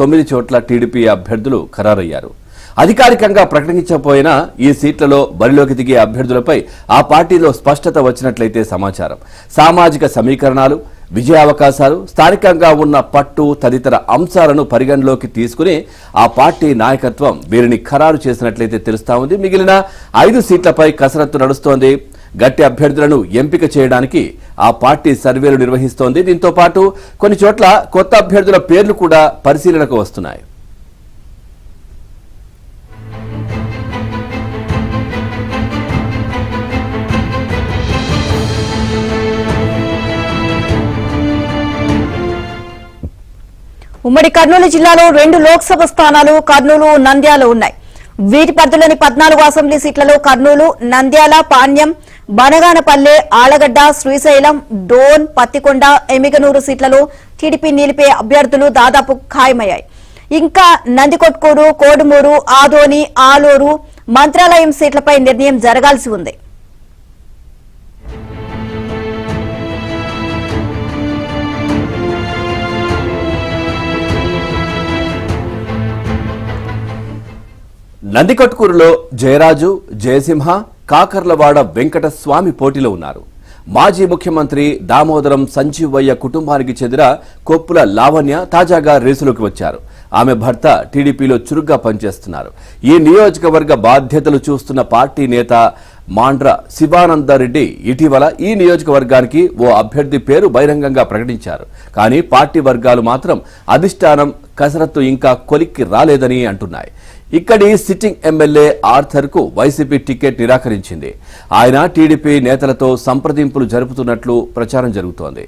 9 చోట్ల టీడీపీ అభ్యర్థులు ఖరారయ్యారు. అధికారికంగా ప్రకటించకపోయినా ఈ సీట్లలో బరిలోకి దిగే అభ్యర్థులపై ఆ పార్టీలో స్పష్టత వచ్చినట్లయితే సమాచారం. సామాజిక సమీకరణాలు, విజయావకాశాలు, స్థానికంగా ఉన్న పట్టు తదితర అంశాలను పరిగణలోకి తీసుకుని ఆ పార్టీ నాయకత్వం వీరిని ఖరారు చేసినట్లయితే తెలుస్తా ఉంది. మిగిలిన 5 సీట్లపై కసరత్తు నడుస్తోంది. గట్టి అభ్యర్థులను ఎంపిక చేయడానికి ఆ పార్టీ సర్వేలు నిర్వహిస్తోంది. దీంతో పాటు కొన్ని చోట్ల కొత్త అభ్యర్థుల పేర్లు కూడా పరిశీలనకు వస్తున్నాయి. ఉమ్మడి కర్నూలు జిల్లాలో 2 లోక్సభ స్థానాలు కర్నూలు, నంద్యాల ఉన్నాయి. వీటి పరిధిలోని 14 అసెంబ్లీ సీట్లలో కర్నూలు, నంద్యాల, పాణ్యం, బనగానపల్లె, ఆలగడ్డ, శ్రీశైలం, డోన్, పత్తికొండ, ఎమిగనూరు సీట్లలో టీడీపీ నిలిపే అభ్యర్థులు దాదాపు ఖాయమయ్యాయి. ఇంకా నందికొట్కూరు, కోడుమూరు, ఆదోని, ఆలూరు, మంత్రాలయం సీట్లపై నిర్ణయం జరగాల్సి ఉంది. నందికొట్కూరులో జయరాజు, జయసింహ, కాకర్లవాడ వెంకటస్వామి పోటీలో ఉన్నారు. మాజీ ముఖ్యమంత్రి దామోదరం సంజీవయ్య కుటుంబానికి చెందిన కొప్పుల లావణ్య తాజాగా రేసులోకి వచ్చారు. ఆమె భర్త టీడీపీలో చురుగ్గా పనిచేస్తున్నారు. ఈ నియోజకవర్గ బాధ్యతలు చూస్తున్న పార్టీ నేత మాండ్ర శివానందరెడ్డి ఇటీవల ఈ నియోజకవర్గానికి ఓ అభ్యర్థి పేరు బహిరంగంగా ప్రకటించారు. కానీ పార్టీ వర్గాలు మాత్రం అధిష్టానం కసరత్తు ఇంకా కొలిక్కి రాలేదని అంటున్నాయి. ఇక్కడి సిట్టింగ్ ఎమ్మెల్యే ఆర్థర్ కు వైసీపీ టికెట్ నిరాకరించింది. ఆయన టీడీపీ నేతలతో సంప్రదింపులు జరుపుతున్నట్లు ప్రచారం జరుగుతోంది.